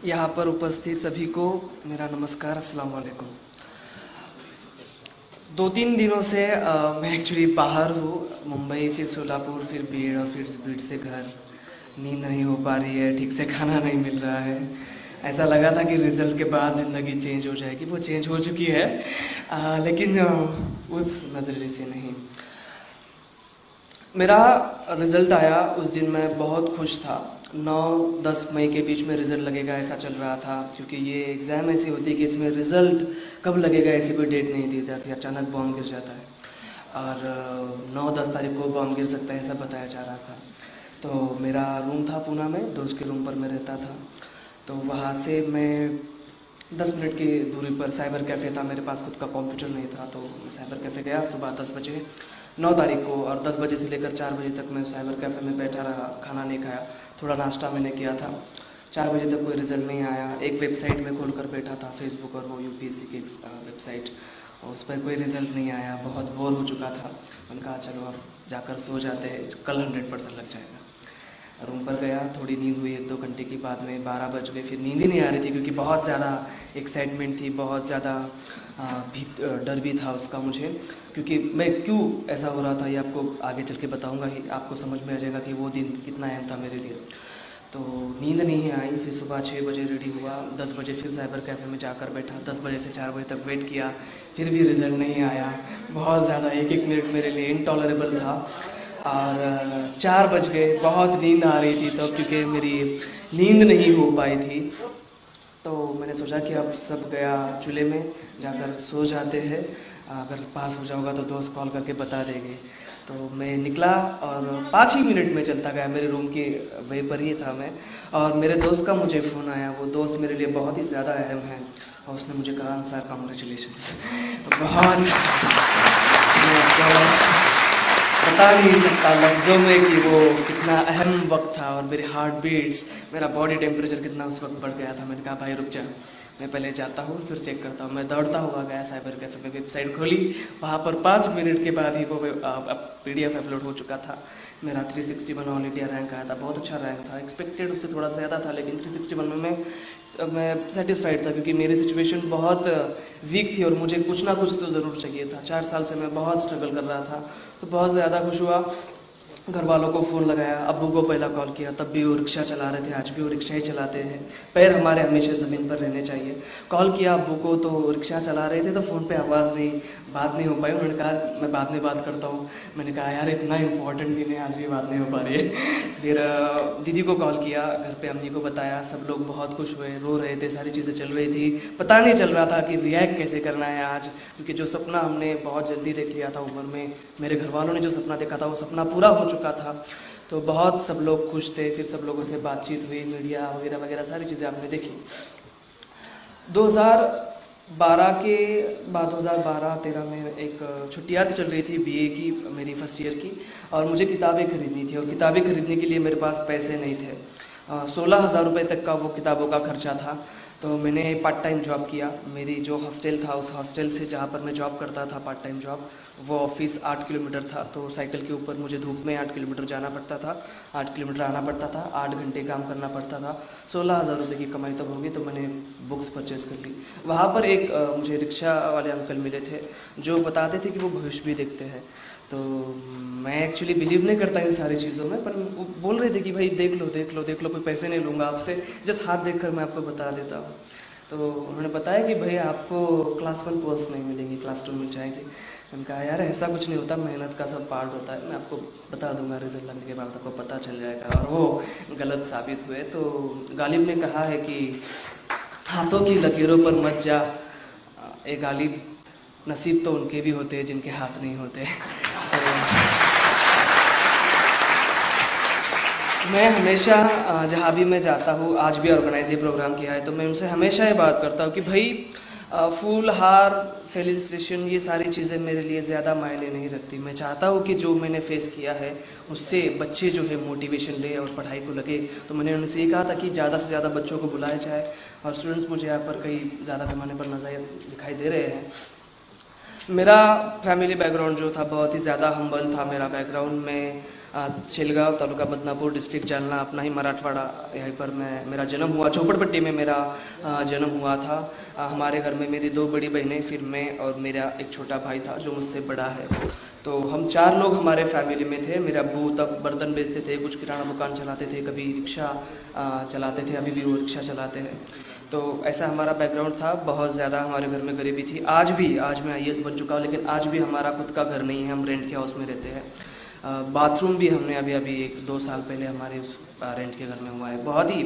यहाँ पर उपस्थित सभी को मेरा नमस्कार, अस्सलाम वालेकुम। 2-3 दिनों से मैं एक्चुअली बाहर हूँ, मुंबई, फिर सोलापुर, फिर बीड़ और फिर बीड़ से घर। नींद नहीं हो पा रही है, ठीक से खाना नहीं मिल रहा है। ऐसा लगा था कि रिज़ल्ट के बाद ज़िंदगी चेंज हो जाएगी, वो चेंज हो चुकी है, लेकिन उस नज़रिए से नहीं। मेरा रिज़ल्ट आया उस दिन, मैं बहुत खुश था। 9-10 मई के बीच में रिज़ल्ट लगेगा ऐसा चल रहा था, क्योंकि ये एग्ज़ाम ऐसी होती है कि इसमें रिज़ल्ट कब लगेगा ऐसी कोई डेट नहीं दी जाती, अचानक बॉम्ब गिर जाता है। और 9-10 तारीख को बॉम्ब गिर सकता है ऐसा बताया जा रहा था। तो मेरा रूम था पूना में, दोस्त के रूम पर मैं रहता था। तो वहाँ से मैं 10 मिनट की दूरी पर साइबर कैफ़े था, मेरे पास खुद का कंप्यूटर नहीं था, तो मैं साइबर कैफ़े गया सुबह 10 बजे 9 तारीख को, और 10 बजे से लेकर 4 बजे तक मैं साइबर कैफ़े में बैठा रहा, खाना नहीं खाया, थोड़ा नाश्ता मैंने किया था। 4 बजे तक कोई रिज़ल्ट नहीं आया। एक वेबसाइट में खोल कर बैठा था, फेसबुक और वो यूपीएससी की वेबसाइट, और उस पर कोई रिज़ल्ट नहीं आया, बहुत बोर हो चुका था। मैंने कहा चलो अब जाकर सो जाते हैं, कल 100% लग जाएगा। रूम पर गया, थोड़ी नींद हुई 1-2 घंटे की, बाद में 12 बज गए, फिर नींद ही नहीं आ रही थी, क्योंकि बहुत ज़्यादा एक्साइटमेंट थी, बहुत ज़्यादा भी डर भी था उसका मुझे, क्योंकि मैं क्यों ऐसा हो रहा था ये आपको आगे चल के बताऊँगा ही, आपको समझ में आ जाएगा कि वो दिन कितना अहम था मेरे लिए। तो नींद नहीं आई, फिर सुबह 6 बजे रेडी हुआ, 10 बजे फिर साइबर कैफ़े में जाकर बैठा, 10 बजे से 4 बजे तक वेट किया, फिर भी रिज़ल्ट नहीं आया। बहुत ज़्यादा, एक एक मिनट मेरे लिए इनटॉलरेबल था। और 4 बज गए, बहुत नींद आ रही थी तब, क्योंकि मेरी नींद नहीं हो पाई थी। तो मैंने सोचा कि अब सब गया चूल्हे में, जाकर सो जाते हैं, अगर पास हो जाऊंगा तो दोस्त कॉल करके बता देंगे। तो मैं निकला और 5 ही मिनट में चलता गया, मेरे रूम के वे पर ही था मैं, और मेरे दोस्त का मुझे फ़ोन आया। वो दोस्त मेरे लिए बहुत ही ज़्यादा अहम है, और उसने मुझे कहा सर कॉन्ग्रेचुलेशंस। तो बहुत, बता नहीं सकता लफ्ज़ों में कि वो कितना अहम वक्त था, और मेरे हार्ट बीट्स, मेरा बॉडी टेम्परेचर कितना उस वक्त बढ़ गया था। मैंने कहा भाई रुक जा, मैं पहले जाता हूँ फिर चेक करता हूँ। मैं दौड़ता हुआ गया साइबर कैफ़े में, वेबसाइट खोली, वहाँ पर 5 मिनट के बाद ही वो PDF अपलोड हो चुका था। मेरा 361 ऑल इंडिया रैंक आया था, बहुत अच्छा रैंक था, एक्सपेक्टेड उससे थोड़ा ज़्यादा था, लेकिन 361 में मैं सेटिस्फाइड था, क्योंकि मेरी सिचुएशन बहुत वीक थी और मुझे कुछ ना कुछ तो ज़रूर चाहिए था। 4 साल से मैं बहुत स्ट्रगल कर रहा था, तो बहुत ज़्यादा खुश हुआ। घर वालों को फ़ोन लगाया, अब्बू को पहला कॉल किया, तब भी वो रिक्शा चला रहे थे, आज भी वो रिक्शा ही चलाते हैं, पैर हमारे हमेशा ज़मीन पर रहने चाहिए। कॉल किया अब्बू को, तो रिक्शा चला रहे थे, तो फ़ोन पे आवाज़ नहीं, बात नहीं हो पाई। उन्होंने कहा मैं बाद में बात करता हूँ। मैंने कहा यार इतना इंपॉर्टेंट दिन है, आज भी बात नहीं हो पा रही है। फिर दीदी को कॉल किया, घर पे अम्मी को बताया, सब लोग बहुत खुश हुए, रो रहे थे, सारी चीज़ें चल रही थी, पता नहीं चल रहा था कि रिएक्ट कैसे करना है आज, क्योंकि जो सपना हमने बहुत जल्दी देख लिया था उम्र में, मेरे घर वालों ने जो सपना देखा था वो सपना पूरा हो चुका था। तो बहुत सब लोग खुश थे, फिर सब लोगों से बातचीत हुई, मीडिया वगैरह वगैरह सारी चीज़ें आपने देखी। 2012 के बाद 2012-13 में एक छुट्टियाँ चल रही थी BA की, मेरी फर्स्ट ईयर की, और मुझे किताबें खरीदनी थी, और किताबें खरीदने के लिए मेरे पास पैसे नहीं थे। 16,000 रुपये तक का वो किताबों का खर्चा था। तो मैंने पार्ट टाइम जॉब किया। मेरी जो हॉस्टल था, उस हॉस्टल से जहाँ पर मैं जॉब करता था पार्ट टाइम जॉब, वो ऑफिस 8 किलोमीटर था, तो साइकिल के ऊपर मुझे धूप में 8 किलोमीटर जाना पड़ता था, 8 किलोमीटर आना पड़ता था, 8 घंटे काम करना पड़ता था। 16,000 रुपये की कमाई तब होगी, तो मैंने बुक्स परचेज़ कर ली। वहाँ पर एक मुझे रिक्शा वाले अंकल मिले थे, जो बताते थे कि वो भविष्य भी देखते हैं। तो मैं एक्चुअली बिलीव नहीं करता इन सारी चीज़ों में, पर वो बोल रहे थे कि भाई देख लो देख लो देख लो, कोई पैसे नहीं लूँगा आपसे, जस्ट हाथ देख कर मैं आपको बता देता हूँ। तो उन्होंने बताया कि भैया आपको क्लास 1 पोस्ट नहीं मिलेगी, क्लास 2 मिल जाएगी। मैंने कहा यार ऐसा कुछ नहीं होता, मेहनत का सब पार्ट होता है, मैं आपको बता दूंगा, रिजल्ट लगने के बाद आपको पता चल जाएगा। और वो गलत साबित हुए। तो गालिब ने कहा है कि हाथों की लकीरों पर मत जा, ए गालिब नसीब तो उनके भी होते हैं जिनके हाथ नहीं होते। मैं हमेशा जहाँ भी मैं जाता हूँ, आज भी ऑर्गेनाइज ये प्रोग्राम किया है, तो मैं उनसे हमेशा ये बात करता हूँ कि भाई फूल हार फेलिसिटेशन ये सारी चीज़ें मेरे लिए ज़्यादा मायने नहीं रखती। मैं चाहता हूँ कि जो मैंने फेस किया है उससे बच्चे जो है मोटिवेशन ले और पढ़ाई को लगे। तो मैंने उनसे ये कहा था कि ज़्यादा से ज़्यादा बच्चों को बुलाया जाए, और स्टूडेंट्स मुझे यहाँ पर कई ज़्यादा पैमाने पर नज़र दिखाई दे रहे हैं। मेरा फैमिली बैकग्राउंड जो था बहुत ही ज़्यादा हम्बल था। मेरा बैकग्राउंड में छिलगांव तालुका बदनापुर डिस्ट्रिक्ट जालना, अपना ही मराठवाड़ा, यहीं पर मेरा जन्म हुआ। झोपड़पट्टी में मेरा जन्म हुआ था। हमारे घर में मेरी 2 बड़ी बहनें, फिर मैं और मेरा एक छोटा भाई था जो मुझसे बड़ा है। तो हम 4 लोग हमारे फैमिली में थे। मेरे अब्बू तब बर्तन बेचते थे, कुछ किराना दुकान चलाते थे, कभी रिक्शा चलाते थे, अभी भी वो रिक्शा चलाते हैं। तो ऐसा हमारा बैकग्राउंड था। बहुत ज़्यादा हमारे घर में गरीबी थी। आज मैं IAS बन चुका हूँ, लेकिन आज भी हमारा खुद का घर नहीं है, हम रेंट के हाउस में रहते हैं। बाथरूम भी हमने अभी 1-2 साल पहले हमारे उस रेंट के घर में हुआ है। बहुत ही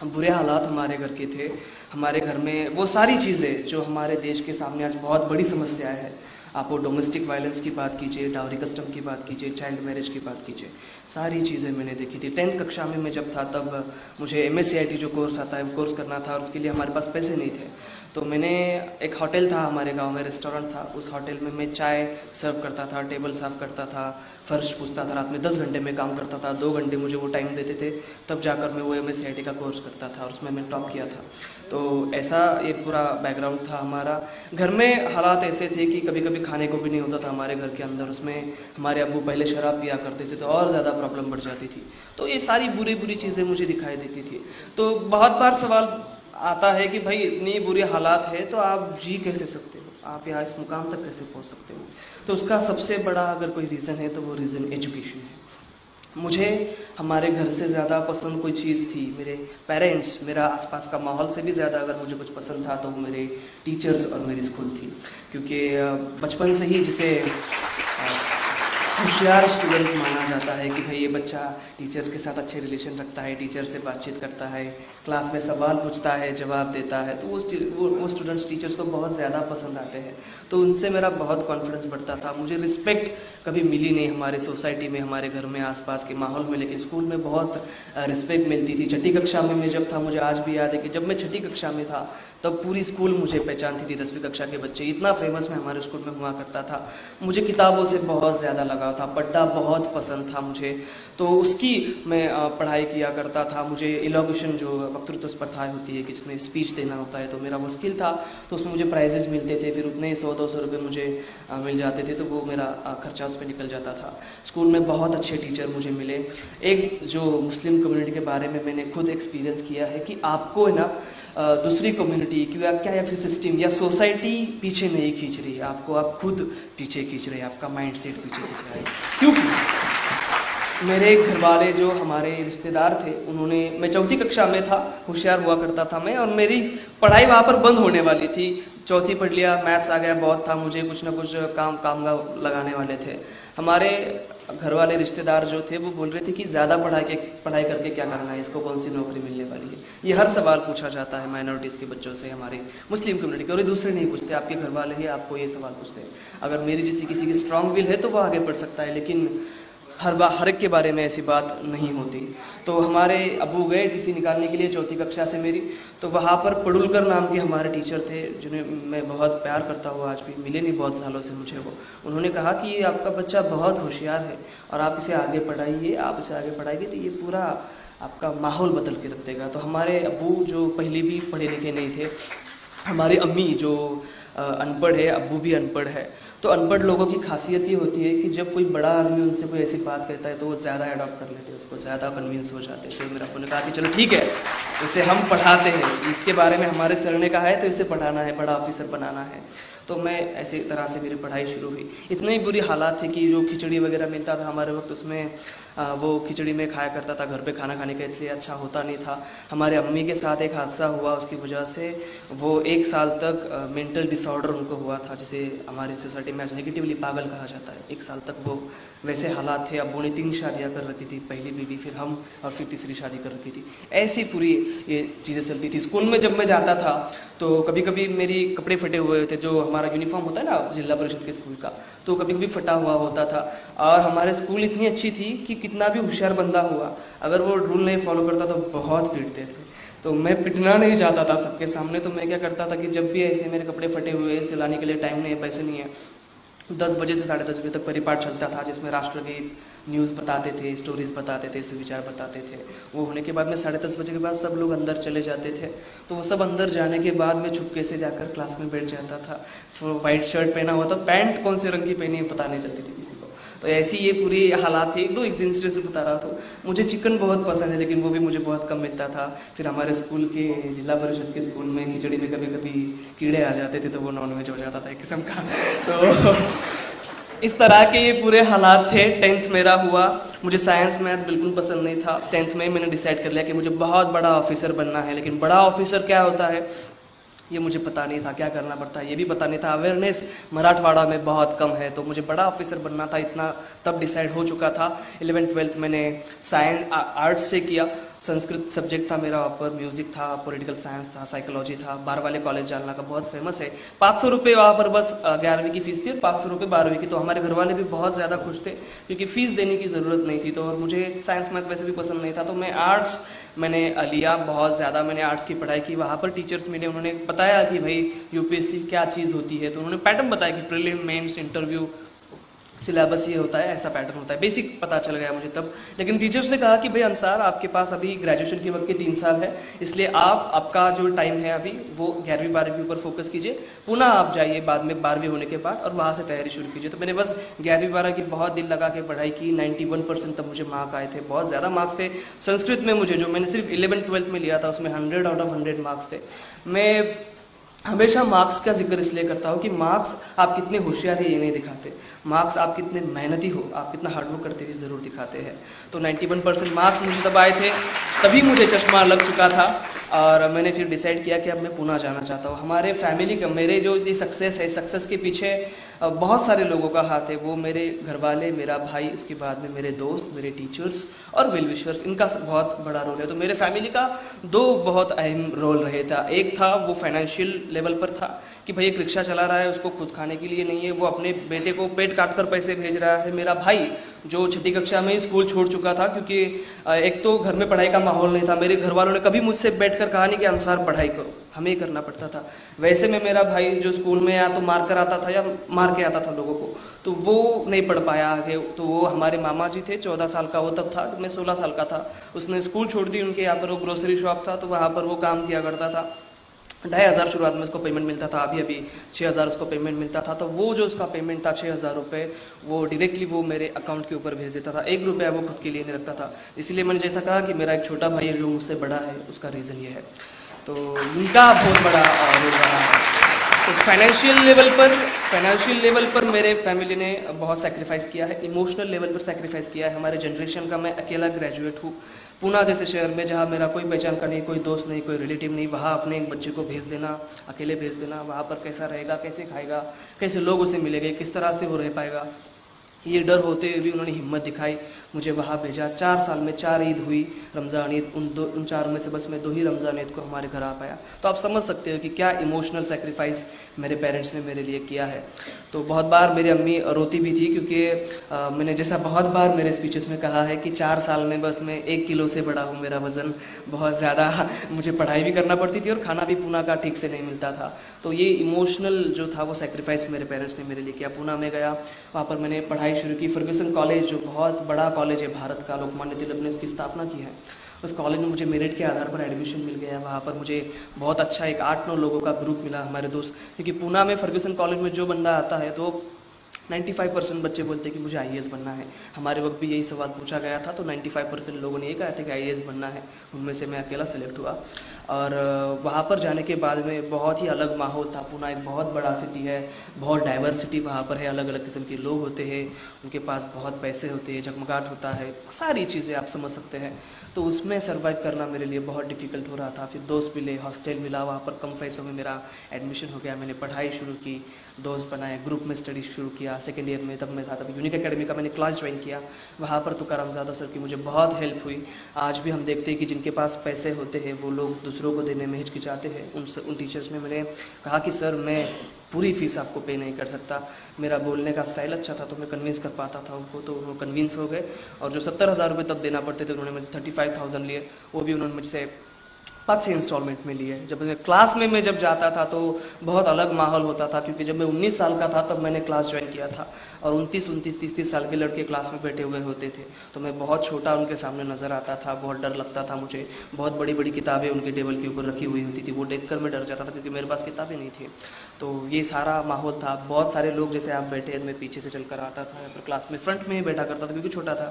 बुरे हालात हमारे घर के थे। हमारे घर में वो सारी चीज़ें जो हमारे देश के सामने आज बहुत बड़ी समस्या है, आप वो डोमेस्टिक वायलेंस की बात कीजिए, डाउरी कस्टम की बात कीजिए, चाइल्ड मैरिज की बात कीजिए, सारी चीज़ें मैंने देखी थी। 10th कक्षा में मैं जब था तब मुझे MSc IT जो कोर्स आता है वो कोर्स करना था, और उसके लिए हमारे पास पैसे नहीं थे। तो मैंने एक होटल था हमारे गांव में, रेस्टोरेंट था, उस होटल में मैं चाय सर्व करता था, टेबल साफ़ करता था, फर्श पूछता था। रात में 10 घंटे में काम करता था, 2 घंटे मुझे वो टाइम देते थे, तब जाकर मैं वो MSc IT का कोर्स करता था और उसमें मैं टॉप किया था। तो ऐसा एक पूरा बैकग्राउंड था हमारा। घर में हालात ऐसे थे कि कभी कभी खाने को भी नहीं होता था हमारे घर के अंदर। उसमें हमारे अब्बू पहले शराब पिया करते थे, तो और ज़्यादा प्रॉब्लम बढ़ जाती थी। तो ये सारी बुरी चीज़ें मुझे दिखाई देती थी। तो बहुत बार सवाल आता है कि भाई इतनी बुरी हालात है तो आप जी कैसे सकते हो, आप यहाँ इस मुकाम तक कैसे पहुँच सकते हो। तो उसका सबसे बड़ा अगर कोई रीज़न है तो वो रीज़न एजुकेशन है। मुझे हमारे घर से ज़्यादा पसंद कोई चीज़ थी, मेरे पेरेंट्स, मेरा आसपास का माहौल से भी ज़्यादा अगर मुझे कुछ पसंद था तो वो मेरे टीचर्स और मेरी स्कूल थी। क्योंकि बचपन से ही जिसे होशियार स्टूडेंट माना जाता है कि भाई ये बच्चा टीचर्स के साथ अच्छे रिलेशन रखता है, टीचर से बातचीत करता है, क्लास में सवाल पूछता है, जवाब देता है, तो वो स्टूडेंट्स टीचर्स को बहुत ज़्यादा पसंद आते हैं। तो उनसे मेरा बहुत कॉन्फिडेंस बढ़ता था। मुझे रिस्पेक्ट कभी मिली नहीं हमारे सोसाइटी में, हमारे घर में, आसपास के माहौल में, लेकिन स्कूल में बहुत रिस्पेक्ट मिलती थी। 6ठी कक्षा में मैं जब था, मुझे आज भी याद है कि जब मैं 6ठी कक्षा में था तब पूरी स्कूल मुझे पहचानती थी। 10वीं कक्षा के बच्चे, इतना फेमस मैं हमारे स्कूल में हुआ करता था। मुझे किताबों से बहुत ज़्यादा लगाव था, पढ़ना बहुत पसंद था मुझे, तो उसकी मैं पढ़ाई किया करता था। मुझे इलोक्यूशन जो वक्तृत्व स्पर्धाएँ होती है, जिसमें स्पीच देना होता है, तो मेरा वो स्किल था, तो उसमें मुझे प्राइजेस मिलते थे। फिर उतने 100-200 रुपये मुझे मिल जाते थे, तो वो मेरा खर्चा उस पर निकल जाता था। स्कूल में बहुत अच्छे टीचर मुझे मिले। एक जो मुस्लिम कम्युनिटी के बारे में मैंने खुद एक्सपीरियंस किया है कि आपको है ना दूसरी कम्युनिटी क्या या फिर सिस्टम या सोसाइटी पीछे नहीं खींच रही है आपको, आप खुद पीछे खींच रहे हैं, आपका माइंड सेट पीछे खींच रहा है। क्योंकि मेरे घर वाले जो हमारे रिश्तेदार थे, उन्होंने, मैं 4ठी कक्षा में था, होशियार हुआ करता था मैं, और मेरी पढ़ाई वहाँ पर बंद होने वाली थी। 4ठी पढ़ लिया, मैथ्स आ गया बहुत था, मुझे कुछ ना कुछ काम लगाने वाले थे। हमारे घर वाले रिश्तेदार जो थे वो बोल रहे थे कि ज़्यादा पढ़ाई करके क्या करना है, इसको कौन सी नौकरी मिलने वाली है। ये हर सवाल पूछा जाता है माइनॉरिटीज़ के बच्चों से, हमारे मुस्लिम कम्युनिटी के, और ये दूसरे नहीं पूछते, आपके घर वाले ही आपको ये सवाल पूछते हैं। अगर मेरी जैसी किसी की स्ट्रांग विल है तो वो आगे बढ़ सकता है, लेकिन हर एक के बारे में ऐसी बात नहीं होती। तो हमारे अब्बू गए टीसी निकालने के लिए 4ठी कक्षा से मेरी, तो वहाँ पर पडुलकर नाम के हमारे टीचर थे, जिन्हें मैं बहुत प्यार करता हूँ, आज भी मिले नहीं बहुत सालों से मुझे वो। उन्होंने कहा कि ये आपका बच्चा बहुत होशियार है और आप इसे आगे पढ़ाइए, आप इसे आगे पढ़ाइए तो ये पूरा आपका माहौल बदल के रख देगा। तो हमारे अब्बू जो पहले भी पढ़े लिखे नहीं थे, हमारी अम्मी जो अनपढ़ है, अब्बू भी अनपढ़ है, तो अनपढ़ लोगों की खासियत ये होती है कि जब कोई बड़ा आदमी उनसे कोई ऐसी बात कहता है तो वो ज़्यादा अडॉप्ट कर लेते हैं, उसको ज़्यादा कन्विंस हो जाते हैं। तो मेरे अब्बू ने कहा कि चलो ठीक है, इसे हम पढ़ाते हैं, इसके बारे में हमारे सर ने कहा है तो इसे पढ़ाना है, बड़ा ऑफिसर बनाना है। तो मैं ऐसे तरह से मेरी पढ़ाई शुरू हुई। इतनी बुरी हालात थे कि जो खिचड़ी वगैरह मिलता था हमारे वक्त, उसमें वो खिचड़ी में खाया करता था, घर पे खाना खाने का इसलिए अच्छा होता नहीं था। हमारे अम्मी के साथ एक हादसा हुआ, उसकी वजह से वो 1 साल तक मेंटल डिसऑर्डर उनको हुआ था, जिसे हमारी सोसाइटी में आज नेगेटिवली पागल कहा जाता है। 1 साल तक वो वैसे हालात थे। अब्बू ने 3 शादियाँ कर रखी थी, पहली बीवी, फिर हम, और फिर तीसरी शादी कर रखी थी। ऐसी पूरी ये चीज़ें चलती थी। स्कूल में जब मैं जाता था तो कभी कभी मेरी कपड़े फटे हुए थे, जो हमारा यूनिफॉर्म होता है ना जिला परिषद के स्कूल का, तो कभी कभी फटा हुआ होता था। और हमारे स्कूल इतनी अच्छी थी कि कितना भी होशियार बंदा हुआ, अगर वो रूल नहीं फॉलो करता तो बहुत पीटते थे। तो मैं पिटना नहीं चाहता था सबके सामने, तो मैं क्या करता था कि जब भी ऐसे मेरे कपड़े फटे हुए, सिलाने के लिए टाइम नहीं है, पैसे नहीं है, 10 बजे से 10:30 बजे तक परिपाठ चलता था, जिसमें राष्ट्रगीत, न्यूज़ बताते थे, स्टोरीज बताते थे, सुविचार बताते थे। वो होने के बाद में 10:30 बजे के बाद सब लोग अंदर चले जाते थे। तो वो सब अंदर जाने के बाद मैं छुपके से जाकर क्लास में बैठ जाता था। तो वाइट शर्ट पहना हुआ था, पैंट कौन से रंग की पहनी है पता नहीं चलती थी किसी को। तो ऐसी ये पूरी हालात थी। एक इंसिडेंट्स बता रहा था। मुझे चिकन बहुत पसंद है लेकिन वो भी मुझे बहुत कम मिलता था। फिर हमारे स्कूल के जिला परिषद के स्कूल में खिचड़ी में कभी कभी कीड़े आ जाते थे तो वो नॉनवेज हो जाता था एक किस्म का। तो इस तरह के ये पूरे हालात थे। 10th मेरा हुआ, मुझे साइंस मैथ बिल्कुल पसंद नहीं था। 10th में मैंने डिसाइड कर लिया कि मुझे बहुत बड़ा ऑफिसर बनना है, लेकिन बड़ा ऑफिसर क्या होता है ये मुझे पता नहीं था, क्या करना पड़ता है ये भी पता नहीं था। अवेयरनेस मराठवाड़ा में बहुत कम है, तो मुझे बड़ा ऑफिसर बनना था, इतना तब डिसाइड हो चुका था। 11th-12th मैंने साइंस आर्ट्स से किया। संस्कृत सब्जेक्ट था मेरा, ऊपर म्यूजिक था, पॉलिटिकल साइंस था, साइकोलॉजी था। बाहर वाले कॉलेज जालना का बहुत फेमस है। 500 रुपये वहाँ पर बस 11वीं की फीस थी और 500 रुपये 12वीं की। तो हमारे घर वाले भी बहुत ज़्यादा खुश थे क्योंकि फीस देने की ज़रूरत नहीं थी। तो और मुझे साइंस मैथ वैसे भी पसंद नहीं था, तो मैं आर्ट्स मैंने लिया। बहुत ज़्यादा मैंने आर्ट्स की पढ़ाई की। वहाँ पर टीचर्स मिले, उन्होंने बताया कि भाई यूपीएससी क्या चीज़ होती है। तो उन्होंने पैटर्न बताया कि प्रीलिम, मेंस, इंटरव्यू, सिलेबस ये होता है, ऐसा पैटर्न होता है। बेसिक पता चल गया मुझे तब। लेकिन टीचर्स ने कहा कि भाई अंसार, आपके पास अभी ग्रेजुएशन के वक्त के 3 साल है, इसलिए आपका जो टाइम है अभी वो 11वीं 12वीं के ऊपर फोकस कीजिए, पुनः आप जाइए बाद में 12वीं होने के बाद और वहाँ से तैयारी शुरू कीजिए। तो मैंने बस 11वीं 12वीं की बहुत दिल लगा के पढ़ाई की। 91% तब मुझे मार्क आए थे, बहुत ज़्यादा मार्क्स थे। संस्कृत में मुझे, जो मैंने सिर्फ 11th-12th में लिया था, उसमें 100 आउट ऑफ 100 मार्क्स थे। मैं हमेशा मार्क्स का जिक्र इसलिए करता हूँ कि मार्क्स आप कितने होशियार है ये नहीं दिखाते, मार्क्स आप कितने मेहनती हो, आप कितना हार्डवर्क करते हुए ज़रूर दिखाते हैं। तो 91% मार्क्स मुझे तब आए थे, तभी मुझे चश्मा लग चुका था और मैंने फिर डिसाइड किया कि अब मैं पुणे जाना चाहता हूँ। हमारे फैमिली का, मेरे जो ये सक्सेस है, सक्सेस के पीछे बहुत सारे लोगों का हाथ है। वो मेरे घर वाले, मेरा भाई, उसके बाद में मेरे दोस्त, मेरे टीचर्स और वेल विशर्स, इनका बहुत बड़ा रोल है। तो मेरे फैमिली का 2 बहुत अहम रोल रहे था। एक था वो फाइनेंशियल लेवल पर था कि भाई एक रिक्शा चला रहा है, उसको खुद खाने के लिए नहीं है, वो अपने बेटे को पेट काट कर पैसे भेज रहा है। मेरा भाई जो 6ठी कक्षा में स्कूल छोड़ चुका था क्योंकि एक तो घर में पढ़ाई का माहौल नहीं था। मेरे घर वालों ने कभी मुझसे बैठकर कहा नहीं कि अनुसार पढ़ाई करो, हमें ही करना पड़ता था। वैसे में मेरा भाई जो स्कूल में या तो मार कर आता था या मार के आता था लोगों को, तो वो नहीं पढ़ पाया आगे। तो वो हमारे मामा जी थे, 14 साल का वो तब था, तो मैं 16 साल का था। उसने स्कूल छोड़ दी, उनके यहाँ पर वो ग्रोसरी शॉप था, तो वहाँ पर वो काम किया करता था। 2,500 शुरुआत में उसको पेमेंट मिलता था, अभी 6,000 उसको पेमेंट मिलता था। तो वो जो उसका पेमेंट था 6,000 रुपये, वो डायरेक्टली वो मेरे अकाउंट के ऊपर भेज देता था। 1 रुपया वो खुद के लिए नहीं रखता था। इसलिए मैंने जैसा कहा कि मेरा एक छोटा भाई है जो मुझसे बड़ा है, उसका रीज़न ये है। तो उनका बहुत बड़ा रोल रहा है। तो फाइनेंशियल लेवल पर मेरे फैमिली ने बहुत सेक्रीफाइस किया है, इमोशनल लेवल पर सेक्रीफाइस किया है। हमारे जनरेशन का मैं अकेला ग्रेजुएट हूँ। पुणे जैसे शहर में जहाँ मेरा कोई पहचान का नहीं, कोई दोस्त नहीं, कोई रिलेटिव नहीं, वहाँ अपने एक बच्चे को भेज देना, अकेले भेज देना, वहाँ पर कैसा रहेगा, कैसे खाएगा, कैसे लोग उसे मिलेंगे, किस तरह से वो रह पाएगा, ये डर होते हुए भी उन्होंने हिम्मत दिखाई, मुझे वहाँ भेजा। 4 साल में 4 ईद हुई, रमज़ान ईद, उन 4 में से बस मैं 2 ही रमज़ान ईद को हमारे घर आ पाया। तो आप समझ सकते हो कि क्या इमोशनल सेक्रीफाइस मेरे पेरेंट्स ने मेरे लिए किया है। तो बहुत बार मेरी अम्मी रोती भी थी क्योंकि मैंने जैसा बहुत बार मेरे स्पीचेस में कहा है कि 4 साल में बस मैं 1 किलो से बड़ा हूँ। मेरा वज़न बहुत ज़्यादा, मुझे पढ़ाई भी करना पड़ती थी और खाना भी पुणे का ठीक से नहीं मिलता था। तो ये इमोशनल जो था वो सेक्रीफाइस मेरे पेरेंट्स ने मेरे लिए किया। पुणे में गया, वहाँ पर मैंने पढ़ाई शुरू की। फर्ग्यूसन कॉलेज जो बहुत बड़ा कॉलेज है भारत का, लोकमान्य तिलक ने उसकी स्थापना की है। उस कॉलेज में मुझे मेरिट के आधार पर एडमिशन मिल गया। वहाँ पर मुझे बहुत अच्छा एक 8-9 लोगों का ग्रुप मिला, हमारे दोस्त। क्योंकि पुणे में फर्ग्यूसन कॉलेज में जो बंदा आता है तो 95% बच्चे बोलते हैं कि मुझे आईएएस बनना है। हमारे वक्त भी यही सवाल पूछा गया था, तो 95% लोगों ने ये कहा था कि आईएएस बनना है। उनमें से मैं अकेला सेलेक्ट हुआ और वहाँ पर जाने के बाद में बहुत ही अलग माहौल था। पुणे एक बहुत बड़ा सिटी है, बहुत डाइवर्सिटी वहाँ पर है, अलग अलग किस्म के लोग होते हैं, उनके पास बहुत पैसे होते हैं, जगमगाट होता है, सारी चीज़ें आप समझ सकते हैं। तो उसमें सर्वाइव करना मेरे लिए बहुत डिफ़िकल्ट हो रहा था। फिर दोस्त मिले, हॉस्टल मिला, वहाँ पर कम पैसों में मेरा एडमिशन हो गया। मैंने पढ़ाई शुरू की, दोस्त बनाए, ग्रुप में स्टडी शुरू किया। सेकेंड ईयर में तब मैं था, तब यूनिक एकेडमी का मैंने क्लास ज्वाइन किया। वहाँ पर तुकारामज़ादा सर की मुझे बहुत हेल्प हुई। आज भी हम देखते हैं कि जिनके पास पैसे होते हैं वो लोग दूसरों को देने में हिचकिचाते हैं। उन टीचर्स ने मैंने कहा कि सर मैं पूरी फ़ीस आपको पे नहीं कर सकता। मेरा बोलने का स्टाइल अच्छा था तो मैं कन्विंस कर पाता था उनको, तो वो कन्विंस हो गए। और जो 70,000 रुपये तब देना पड़ते थे, उन्होंने मुझे 35,000 लिए, वो भी उन्होंने मुझसे 5-6 इंस्टॉलमेंट में लिए। जब मैं क्लास में जब जाता था तो बहुत अलग माहौल होता था, क्योंकि जब मैं 19 साल का था तब मैंने क्लास ज्वाइन किया था और 29-29, 30-30 साल के लड़के क्लास में बैठे हुए होते थे। तो मैं बहुत छोटा उनके सामने नज़र आता था, बहुत डर लगता था मुझे। बहुत बड़ी बड़ी किताबें उनके टेबल के ऊपर रखी हुई होती थी, वो देख कर मैं डर जाता था क्योंकि मेरे पास किताबें नहीं थी। तो ये सारा माहौल था। बहुत सारे लोग जैसे आप बैठे, मैं पीछे से चल कर आता था, फिर क्लास में फ्रंट में ही बैठा करता था क्योंकि छोटा था।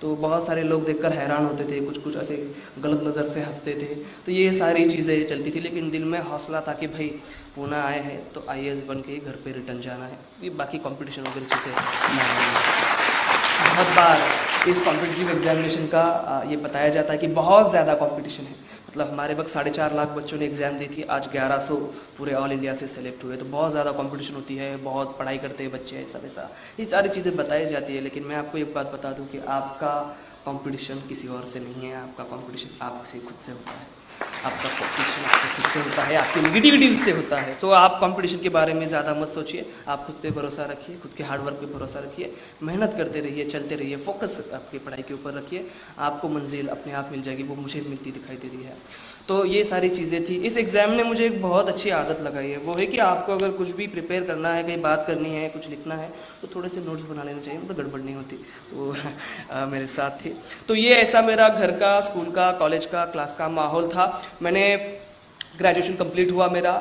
तो बहुत सारे लोग देखकर हैरान होते थे, कुछ कुछ ऐसे गलत नज़र से हंसते थे। तो ये सारी चीज़ें चलती थी, लेकिन दिल में हौसला था कि भाई पूना आए हैं तो IAS बन के घर पे रिटर्न जाना है। ये बाकी कंपटीशन वगैरह चीज़ें बहुत बार इस कॉम्पिटिटिव एग्जामिनेशन का ये बताया जाता है कि बहुत ज़्यादा कंपटीशन है। मतलब हमारे वक्त 4.5 लाख बच्चों ने एग्ज़ाम दी थी, आज 1100 पूरे ऑल इंडिया से सेलेक्ट हुए। तो बहुत ज़्यादा कंपटीशन होती है, बहुत पढ़ाई करते हैं बच्चे, ऐसा वैसा ये सारी चीज़ें बताई जाती है। लेकिन मैं आपको एक बात बता दूं कि आपका कंपटीशन किसी और से नहीं है, आपका कंपटीशन आपसे खुद से होता है। आपका कंपटीशन आपसे खुद से होता है, आपकी नेगेटिविटी से होता है। तो आप कंपटीशन के बारे में ज़्यादा मत सोचिए, आप खुद पे भरोसा रखिए, खुद के हार्डवर्क पे भरोसा रखिए, मेहनत करते रहिए, चलते रहिए, फोकस आपकी पढ़ाई के ऊपर रखिए, आपको मंजिल अपने आप मिल जाएगी। वो मुझे मिलती दिखाई दे रही है। तो ये सारी चीज़ें थी। इस एग्ज़ाम ने मुझे एक बहुत अच्छी आदत लगाई है, वो है कि आपको अगर कुछ भी प्रिपेयर करना है, कहीं बात करनी है, कुछ लिखना है, तो थोड़े से नोट्स बना लेने चाहिए, मतलब गड़बड़ नहीं होती। तो मेरे साथ थी। तो ये ऐसा मेरा घर का, स्कूल का, कॉलेज का, क्लास का माहौल था। मैंने ग्रेजुएशन कंप्लीट हुआ मेरा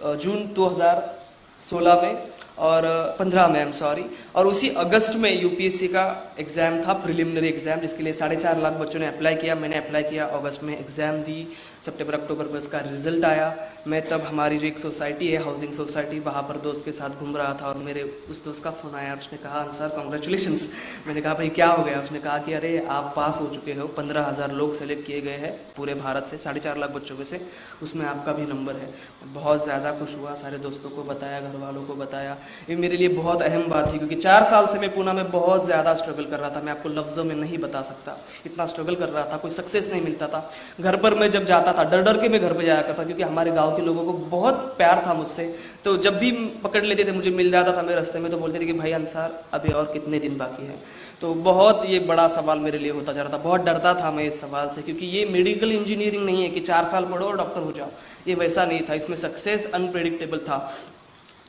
जून 2016 में और 15 में सॉरी, और उसी अगस्त में UPSC का एग्ज़ाम था, प्रिलिमिनरी एग्ज़ाम, जिसके लिए 4.5 लाख बच्चों ने अप्लाई किया। मैंने अप्लाई किया, अगस्त में एग्ज़ाम दी, सितंबर अक्टूबर में उसका रिजल्ट आया। मैं तब हमारी जो एक सोसाइटी है, हाउसिंग सोसाइटी, वहाँ पर दोस्त के साथ घूम रहा था और मेरे उस दोस्त का फ़ोन आया। उसने कहा सर कॉन्ग्रेचुलेशंस। मैंने कहा भाई क्या हो गया? उसने कहा कि अरे आप पास हो चुके हो, 15,000 लोग सेलेक्ट किए गए हैं पूरे भारत से, 4.5 लाख बच्चों में से, उसमें आपका भी नंबर है। बहुत ज़्यादा खुश हुआ, सारे दोस्तों को बताया, घर वालों को बताया। ये मेरे लिए बहुत अहम बात थी, क्योंकि 4 साल से मैं पूना में बहुत ज़्यादा स्ट्रगल कर रहा था। मैं आपको लफ्ज़ों में नहीं बता सकता, इतना स्ट्रगल कर रहा था, कोई सक्सेस नहीं मिलता था। घर पर मैं जब जाता था, डर डर के मैं घर पे जाया करता, क्योंकि हमारे गांव के लोगों को बहुत प्यार था मुझसे। तो जब भी पकड़ लेते थे, मुझे मिल जाता था मेरे रास्ते में, तो बोलते थे कि भाई अंसार अभी और कितने दिन बाकी है। तो बहुत ये बड़ा सवाल मेरे लिए होता जा रहा था। बहुत डरता था मैं इस सवाल से, क्योंकि ये मेडिकल इंजीनियरिंग नहीं है कि 4 साल पढ़ो और डॉक्टर हो जाओ, ये वैसा नहीं था। इसमें सक्सेस अनप्रेडिक्टेबल था।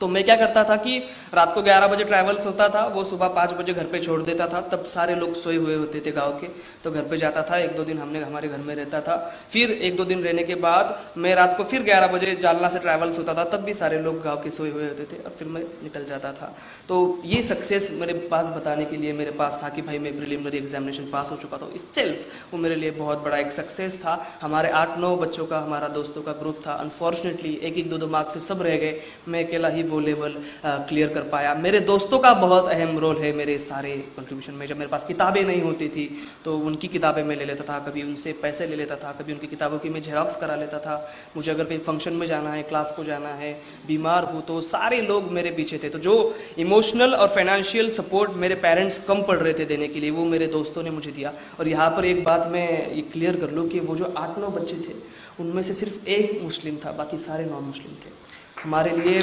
तो मैं क्या करता था कि रात को 11 बजे ट्रैवल्स होता था, वो सुबह 5 बजे घर पे छोड़ देता था। तब सारे लोग सोए हुए होते थे गांव के, तो घर पे जाता था, 1-2 दिन हमने हमारे घर में रहता था। फिर 1-2 दिन रहने के बाद मैं रात को फिर 11 बजे जालना से ट्रैवल्स होता था, तब भी सारे लोग गाँव के सोए हुए होते थे और फिर मैं निकल जाता था। तो ये सक्सेस मेरे पास बताने के लिए मेरे पास था कि भाई मैं प्रिलिमिनरी एग्जामिनेशन पास हो चुका था। इस सेल्फ वो मेरे लिए बहुत बड़ा एक सक्सेस था। हमारे 8-9 बच्चों का, हमारा दोस्तों का ग्रुप था। अनफॉर्चुनेटली 1-2 मार्क्स से सब रह गए, मैं अकेला ही वो लेवल क्लियर कर पाया। मेरे दोस्तों का बहुत अहम रोल है मेरे सारे कंट्रीब्यूशन में। जब मेरे पास किताबें नहीं होती थी तो उनकी किताबें मैं ले लेता था, कभी उनसे पैसे ले लेता था, कभी उनकी किताबों की मैं जेरॉक्स करा लेता था। मुझे अगर कहीं फंक्शन में जाना है, क्लास को जाना है, बीमार हूँ, तो सारे लोग मेरे पीछे थे। तो जो इमोशनल और फाइनेंशियल सपोर्ट मेरे पेरेंट्स कम पड़ रहे थे देने के लिए, वो मेरे दोस्तों ने मुझे दिया। और यहाँ पर एक बात मैं ये क्लियर कर लूँ कि वो जो 8-9 बच्चे थे, उनमें से सिर्फ एक मुस्लिम था, बाकी सारे नॉन मुस्लिम थे। हमारे लिए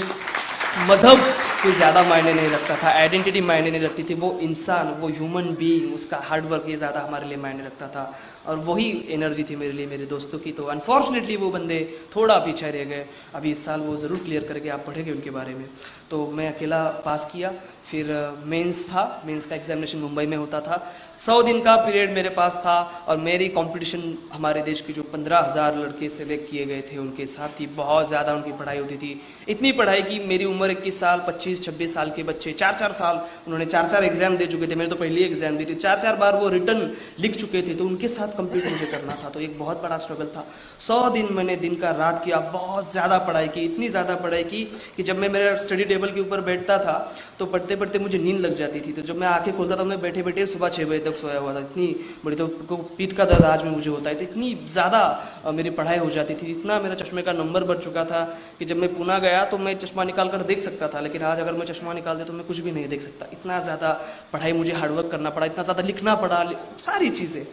मज़हब कोई ज़्यादा मायने नहीं रखता था, आइडेंटिटी मायने नहीं रखती थी, वो इंसान, वो ह्यूमन बीइंग, उसका हार्डवर्क ये ज़्यादा हमारे लिए मायने रखता था। और वही एनर्जी थी मेरे लिए मेरे दोस्तों की। तो अनफॉर्चुनेटली वो बंदे थोड़ा पीछे रह गए। अभी इस साल वो ज़रूर क्लियर करके आप पढ़ेंगे उनके बारे में। तो मैं अकेला पास किया। फिर मेंस था, मेंस का एग्जामिनेशन मुंबई में होता था। 100 दिन का पीरियड मेरे पास था और मेरी कंपटीशन हमारे देश की जो 15,000 लड़के सेलेक्ट किए गए थे उनके साथ थी। बहुत ज़्यादा उनकी पढ़ाई होती थी, इतनी पढ़ाई कि मेरी उम्र 21 साल, 25-26 साल के बच्चे 4-4 साल उन्होंने 4-4 एग्जाम दे चुके थे। मैंने तो पहली एग्जाम दी थी, 4-4 बार वो रिटर्न लिख चुके थे, तो उनके साथ कंप्लीट मुझे करना था। तो एक बहुत बड़ा स्ट्रगल था। 100 दिन मैंने दिन का रात किया, बहुत ज़्यादा पढ़ाई की, इतनी ज़्यादा पढ़ाई की कि जब मैं मेरे स्टडी टेबल के ऊपर बैठता था तो पढ़ते पढ़ते मुझे नींद लग जाती थी। तो जब मैं आंखें खोलता था मैं बैठे बैठे सुबह 6 बजे तक सोया हुआ था। इतनी बड़ी, तो पीठ का दर्द आज में मुझे होता है। तो इतनी ज़्यादा मेरी पढ़ाई हो जाती थी, इतना मेरा चश्मे का नंबर बढ़ चुका था कि जब मैं पुणे गया तो मैं चश्मा निकाल कर देख सकता था, लेकिन आज अगर मैं चश्मा निकाल दे तो मैं कुछ भी नहीं देख सकता। इतना ज़्यादा पढ़ाई, मुझे हार्डवर्क करना पड़ा, इतना ज़्यादा लिखना पड़ा, सारी चीज़ें।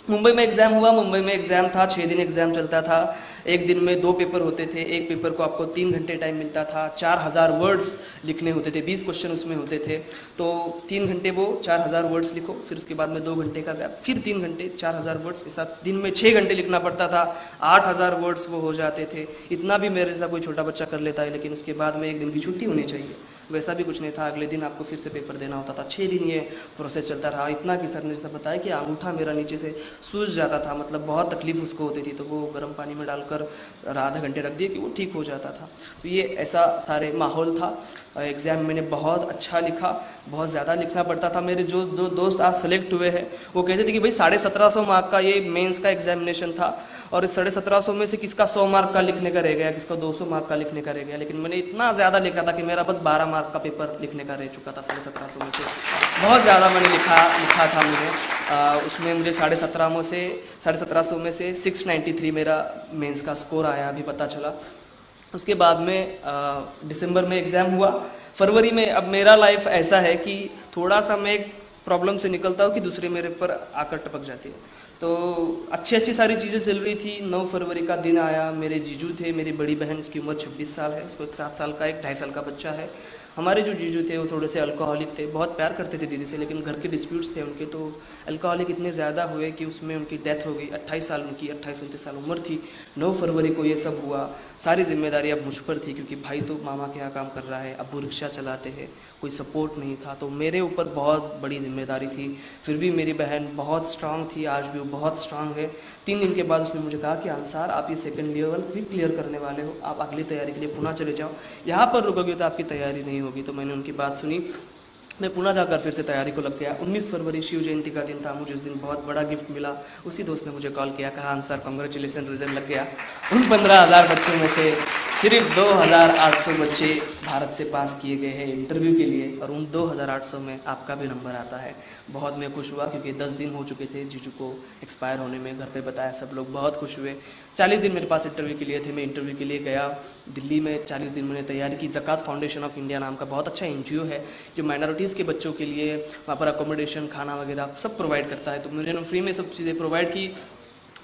मुंबई में एग्ज़ाम हुआ, मुंबई में एग्ज़ाम था, 6 दिन एग्ज़ाम चलता था। एक दिन में 2 पेपर होते थे, एक पेपर को आपको 3 घंटे टाइम मिलता था, 4000 वर्ड्स लिखने होते थे, 20 क्वेश्चन उसमें होते थे। तो 3 घंटे वो 4000 वर्ड्स लिखो, फिर उसके बाद में 2 घंटे का गैप, फिर 3 घंटे 4000 वर्ड्स के साथ दिन में 6 घंटे लिखना पड़ता था, 8000 वर्ड्स वो हो जाते थे। इतना भी मेरे जैसा कोई छोटा बच्चा कर लेता है, लेकिन उसके बाद में 1 दिन की छुट्टी होनी चाहिए, वैसा भी कुछ नहीं था। अगले दिन आपको फिर से पेपर देना होता था। 6 दिन ये प्रोसेस चलता रहा। इतना कि सर ने जैसा बताया कि अंगूठा मेरा नीचे से सूज जाता था, मतलब बहुत तकलीफ उसको होती थी, तो वो गर्म पानी में डालकर आधा घंटे रख दिए कि वो ठीक हो जाता था। तो ये ऐसा सारे माहौल था। एग्ज़ाम मैंने बहुत अच्छा लिखा, बहुत ज़्यादा लिखना पड़ता था। मेरे जो 2 दोस्त आज सेलेक्ट हुए हैं वो कहते थे कि भाई 1750 मार्क का ये मेंस का एग्जामिनेशन था, और इस 1750 में से किसका 100 मार्क का लिखने का रह गया, किसका 200 मार्क का लिखने का रह गया। लेकिन मैंने इतना ज़्यादा लिखा था कि मेरा बस 12 मार्क का पेपर लिखने का रह चुका था 1750 में से। बहुत ज़्यादा मैंने लिखा था मैंने। उसमें मुझे 1750 में से 693 मेरा मेंस का स्कोर आया, अभी पता चला। उसके बाद में दिसंबर में एग्ज़ाम हुआ। फरवरी में अब मेरा लाइफ ऐसा है कि थोड़ा सा मैं एक प्रॉब्लम से निकलता हूँ कि दूसरे मेरे पर आकर टपक जाती है। तो अच्छी सारी चीज़ें चल रही थी। 9 फरवरी का दिन आया, मेरे जीजू थे, मेरी बड़ी बहन उसकी उम्र 26 साल है, उसको एक 7 साल का, एक 2.5 साल का बच्चा है। हमारे जो जीजू थे वो थोड़े से अल्कोहलिक थे, बहुत प्यार करते थे दीदी से, लेकिन घर के डिस्प्यूट्स थे उनके, तो अल्कोहलिक इतने ज़्यादा हुए कि उसमें उनकी डेथ हो गई। 28 साल उनकी, 28-29 साल उम्र थी। 9 फरवरी को ये सब हुआ। सारी जिम्मेदारी अब मुझ पर थी, क्योंकि भाई तो मामा के यहाँ काम कर रहा है, अब्बू रिक्शा चलाते हैं, कोई सपोर्ट नहीं था, तो मेरे ऊपर बहुत बड़ी जिम्मेदारी थी। फिर भी मेरी बहन बहुत स्ट्रांग थी, आज भी वो बहुत स्ट्रांग है। 3 दिन के बाद उसने मुझे कहा कि अंसार, आप ये सेकंड लेवल भी क्लियर करने वाले हो, आप अगली तैयारी के लिए पुणे चले जाओ, यहाँ पर रुकोगे तो आपकी तैयारी नहीं होगी। तो मैंने उनकी बात सुनी, मैं पुणे जाकर फिर से तैयारी को लग गया। 19 फरवरी शिव जयंती का दिन था, मुझे उस दिन बहुत बड़ा गिफ्ट मिला। उसी दोस्त ने मुझे कॉल किया, कहा अंसार कॉन्ग्रेचुलेसन, रिजल्ट लग गया। उन 15,000 बच्चों में से सिर्फ 2,800 बच्चे भारत से पास किए गए हैं इंटरव्यू के लिए, और उन 2,800 में आपका भी नंबर आता है। बहुत मैं खुश हुआ, क्योंकि 10 दिन हो चुके थे जीजू को एक्सपायर होने में। घर पे बताया, सब लोग बहुत खुश हुए। 40 दिन मेरे पास इंटरव्यू के लिए थे, मैं इंटरव्यू के लिए गया दिल्ली में। 40 दिन मैंने तैयारी की। ज़कात फाउंडेशन ऑफ इंडिया नाम का बहुत अच्छा NGO है, जो माइनॉरिटीज़ के बच्चों के लिए वहाँ पर अकोमोडेशन, खाना वगैरह सब प्रोवाइड करता है। तो मैंने फ्री में सब चीज़ें प्रोवाइड की।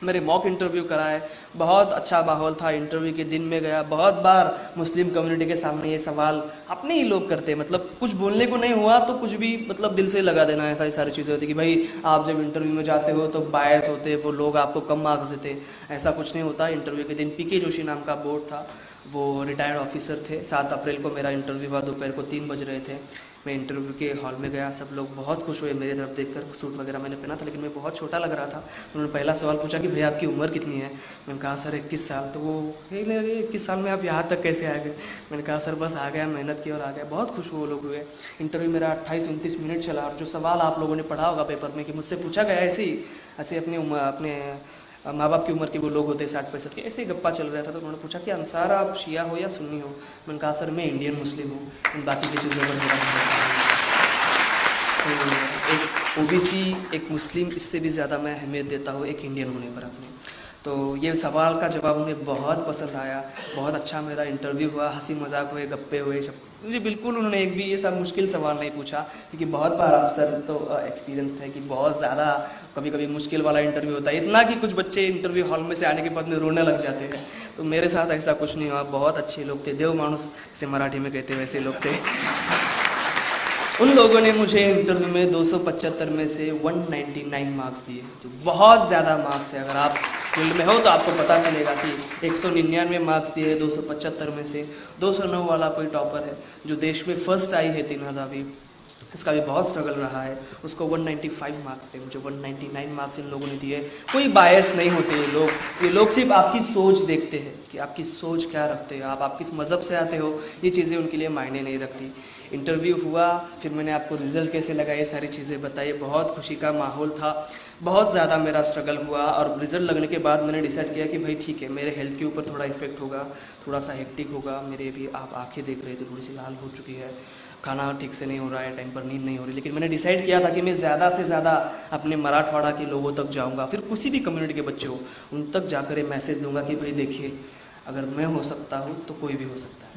मेरे मॉक इंटरव्यू कराए, बहुत अच्छा माहौल था। इंटरव्यू के दिन में गया, बहुत बार मुस्लिम कम्युनिटी के सामने ये सवाल अपने ही लोग करते हैं, मतलब कुछ बोलने को नहीं हुआ तो कुछ भी मतलब दिल से लगा देना, ऐसा ही सारी चीज़ें होती कि भाई आप जब इंटरव्यू में जाते हो तो बायस होते, वो लोग आपको कम मार्क्स देते, ऐसा कुछ नहीं होता। इंटरव्यू के दिन PK जोशी नाम का बोर्ड था, वो रिटायर्ड ऑफिसर थे। 7 अप्रैल को मेरा इंटरव्यू हुआ, दोपहर को 3 बज रहे थे। मैं इंटरव्यू के हॉल में गया, सब लोग बहुत खुश हुए मेरी तरफ देखकर। सूट वगैरह मैंने पहना था, लेकिन मैं बहुत छोटा लग रहा था। उन्होंने पहला सवाल पूछा कि भैया आपकी उम्र कितनी है। मैंने कहा सर 21 साल। तो वो 21 साल में आप यहाँ तक कैसे आ गए। मैंने कहा सर बस आ गया, मेहनत की और आ गया। बहुत खुश वो लोग हुए। इंटरव्यू मेरा 28-29 मिनट चला, और जो सवाल आप लोगों ने पढ़ा होगा पेपर में कि मुझसे पूछा गया, ऐसे अपने माँ बाप की उम्र के वो लोग होते हैं 60-65 के, ऐसे ही गप्पा चल रहा था। तो उन्होंने पूछा कि अंसार आप शिया हो या सुन्नी हो। मैंने कहा सर मैं इंडियन मुस्लिम हूँ, बाकी की चीज़ों पर मेरा तो एक OBC, एक मुस्लिम, इससे भी ज़्यादा मैं अहमियत देता हूँ एक इंडियन होने पर अपने। तो ये सवाल का जवाब उन्हें बहुत पसंद आया। बहुत अच्छा मेरा इंटरव्यू हुआ, हंसी मजाक हुए, गप्पे हुए सब। मुझे बिल्कुल उन्होंने एक भी ये सब मुश्किल सवाल नहीं पूछा, क्योंकि बहुत बार आप सर तो एक्सपीरियंस्ड है कि बहुत ज़्यादा कभी कभी मुश्किल वाला इंटरव्यू होता है, इतना कि कुछ बच्चे इंटरव्यू हॉल में से आने के बाद में रोने लग जाते हैं। तो मेरे साथ ऐसा कुछ नहीं हुआ, बहुत अच्छे लोग थे। देव मानुस से मराठी में कहते वैसे लोग थे। उन लोगों ने मुझे इंटरव्यू में 275 में से 199 मार्क्स दिए, जो बहुत ज़्यादा मार्क्स है। अगर आप इस फील्ड में हो तो आपको पता चलेगा कि 199 मार्क्स दिए 275 में से। 209 वाला कोई टॉपर है जो देश में फर्स्ट आई है, तीनों भी, इसका भी बहुत स्ट्रगल रहा है। उसको 195 मार्क्स थे, मुझे 199 मार्क्स इन लोगों ने दिए। कोई बायस नहीं होते ये लोग सिर्फ आपकी सोच देखते हैं कि आपकी सोच क्या रखते हो, आप किस मज़हब से आते हो, ये चीज़ें उनके लिए मायने नहीं रखती। इंटरव्यू हुआ, फिर मैंने आपको रिज़ल्ट कैसे लगा ये सारी चीज़ें बताई। बहुत खुशी का माहौल था, बहुत ज़्यादा मेरा स्ट्रगल हुआ। और रिज़ल्ट लगने के बाद मैंने डिसाइड किया कि भाई ठीक है, मेरे हेल्थ के ऊपर थोड़ा इफेक्ट होगा, थोड़ा सा हेक्टिक होगा। मेरे भी आप आंखें देख रहे थे थोड़ी सी लाल हो चुकी है, खाना ठीक से नहीं हो रहा है, टाइम पर नींद नहीं हो रही। लेकिन मैंने डिसाइड किया था कि मैं ज़्यादा से ज़्यादा अपने मराठवाड़ा के लोगों तक जाऊंगा, फिर किसी भी कम्युनिटी के बच्चे हो उन तक जाकर ये मैसेज दूंगा कि भाई देखिए, अगर मैं हो सकता हूँ तो कोई भी हो सकता है।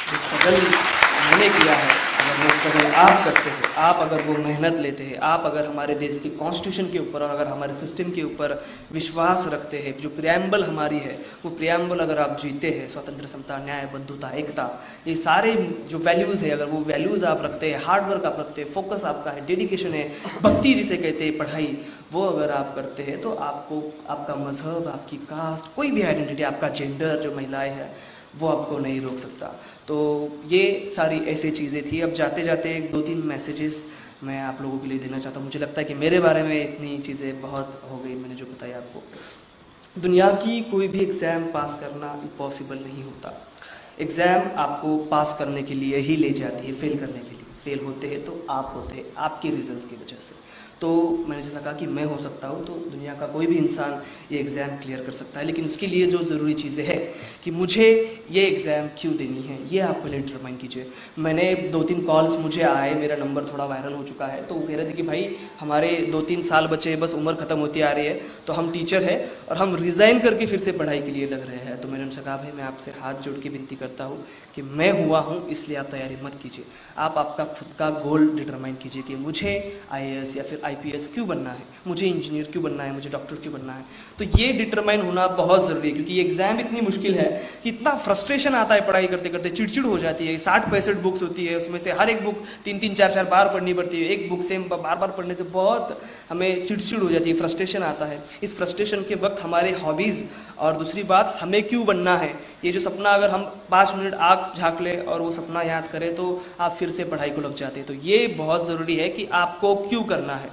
जो स्ट्रगल मैंने किया है, अगर वो स्ट्रगल आप करते हैं, आप अगर वो मेहनत लेते हैं, आप अगर हमारे देश की कॉन्स्टिट्यूशन के ऊपर और अगर हमारे सिस्टम के ऊपर विश्वास रखते हैं, जो प्रियम्बल हमारी है वो प्रियम्बल अगर आप जीते हैं, स्वतंत्र, समता, न्याय, बंधुता, एकता, ये सारे जो वैल्यूज़ है, अगर वो वैल्यूज़ आप रखते हैं, हार्डवर्क आप रखते हैं, फोकस आपका है, डेडिकेशन है, भक्ति जिसे कहते हैं, पढ़ाई, वो अगर आप करते हैं तो आपको आपका मजहब, आपकी कास्ट, कोई भी आइडेंटिटी, आपका जेंडर, जो महिलाएं हैं, वो आपको नहीं रोक सकता। तो ये सारी ऐसी चीज़ें थी। अब जाते जाते 2-3 मैसेजेस मैं आप लोगों के लिए देना चाहता हूँ। मुझे लगता है कि मेरे बारे में इतनी चीज़ें बहुत हो गई, मैंने जो बताया आपको। दुनिया की कोई भी एग्ज़ाम पास करना इम्पॉसिबल नहीं होता। एग्ज़ाम आपको पास करने के लिए ही ले जाती है, फेल करने के लिए। फेल होते हैं तो आप होते हैं, आपके रीजंस की वजह से। तो मैंने जैसा कहा कि मैं हो सकता हूँ, तो दुनिया का कोई भी इंसान ये एग्ज़ाम क्लियर कर सकता है, लेकिन उसके लिए जो ज़रूरी चीज़ें हैं कि मुझे ये एग्ज़ाम क्यों देनी है, ये आप पहले डिटरमाइन कीजिए। मैंने 2-3 कॉल्स मुझे आए, मेरा नंबर थोड़ा वायरल हो चुका है, तो वो कह रहे थे कि भाई हमारे 2-3 साल बचे, बस उम्र ख़त्म होती आ रही है, तो हम टीचर हैं और हम रिज़ाइन करके फिर से पढ़ाई के लिए लग रहे हैं। तो मैंने उनसे कहा भाई मैं आपसे हाथ जोड़ के विनती करता हूँ कि मैं हुआ हूँ, इसलिए आप तैयारी मत कीजिए। आप आपका खुद का गोल डिटरमाइन कीजिए कि मुझे IAS या फिर IPS क्यों बनना है, मुझे इंजीनियर क्यों बनना है, मुझे डॉक्टर क्यों बनना है। तो ये डिटरमाइन होना बहुत ज़रूरी है, क्योंकि ये एग्ज़ाम इतनी मुश्किल है कि इतना फ्रस्ट्रेशन आता है पढ़ाई करते करते, चिड़चिड़ हो जाती है। 60-65 बुक्स होती है, उसमें से हर एक बुक 3-3, 4-4 बार पढ़नी पड़ती है। एक बुक सेम बार बार पढ़ने से बहुत हमें चिड़चिड़ हो जाती है, फ्रस्ट्रेशन आता है। इस फ्रस्ट्रेशन के वक्त हमारे हॉबीज़ और दूसरी बात हमें क्यों बनना है, ये जो सपना अगर हम 5 मिनट आग झाँक ले और वो सपना याद करें तो आप फिर से पढ़ाई को लग जाते हैं। तो ये बहुत ज़रूरी है कि आपको क्यों करना है,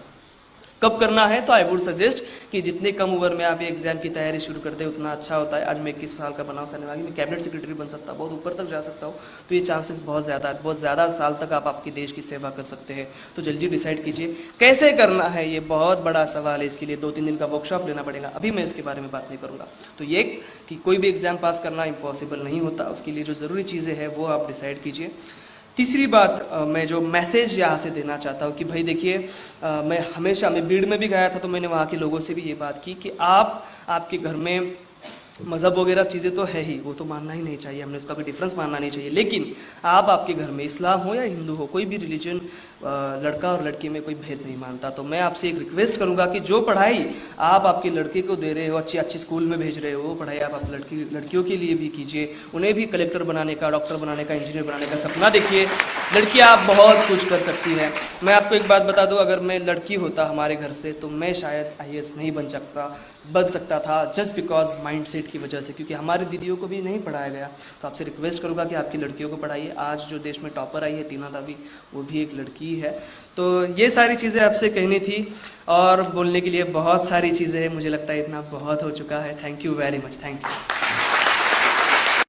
कब करना है। तो आई वुड सजेस्ट कि जितने कम उम्र में आप ये एग्जाम की तैयारी शुरू कर दें उतना अच्छा होता है। आज मैं 21 साल का बना हूँ, शनिवार में कैबिनेट सेक्रेटरी बन सकता हूँ, बहुत ऊपर तक जा सकता हूँ। तो ये चांसेस बहुत ज़्यादा है, बहुत ज़्यादा साल तक आप आपके देश की सेवा कर सकते हैं। तो जल्दी डिसाइड कीजिए कैसे करना है, ये बहुत बड़ा सवाल है। इसके लिए 2-3 दिन का वर्कशॉप लेना पड़ेगा, अभी मैं इसके बारे में बात नहीं करूँगा। तो ये कि कोई भी एग्जाम पास करना इम्पॉसिबल नहीं होता, उसके लिए जो ज़रूरी चीज़ें हैं वो आप डिसाइड कीजिए। तीसरी बात मैं जो मैसेज यहाँ से देना चाहता हूँ कि भाई देखिए, मैं भीड़ में भी गया था तो मैंने वहाँ के लोगों से भी ये बात की कि आपके घर में मज़हब वगैरह चीज़ें तो है ही, वो तो मानना ही नहीं चाहिए, हमने उसका कोई डिफरेंस मानना नहीं चाहिए। लेकिन आपके घर में इस्लाम हो या हिंदू हो, कोई भी रिलीजन, लड़का और लड़की में कोई भेद नहीं मानता। तो मैं आपसे एक रिक्वेस्ट करूंगा कि जो पढ़ाई आप आपके लड़के को दे रहे हो, अच्छी स्कूल में भेज रहे हो, वो पढ़ाई आप लड़कियों के लिए भी कीजिए। उन्हें भी कलेक्टर बनाने का, डॉक्टर बनाने का, इंजीनियर बनाने का सपना देखिए। लड़कियां आप बहुत कुछ कर सकती हैं। मैं आपको एक बात बता दूं, अगर मैं लड़की होता हमारे घर से तो मैं शायद IAS नहीं बन सकता था, जस्ट बिकॉज माइंड सेट की वजह से, क्योंकि हमारी दीदियों को भी नहीं पढ़ाया गया। तो आपसे रिक्वेस्ट करूंगा कि आपकी लड़कियों को पढ़ाइए। आज जो देश में टॉपर आई है टीना दावी, वो भी एक लड़की है। तो ये सारी चीज़ें आपसे कहनी थी, और बोलने के लिए बहुत सारी चीज़ें हैं, मुझे लगता है इतना बहुत हो चुका है। Thank you very much, thank you.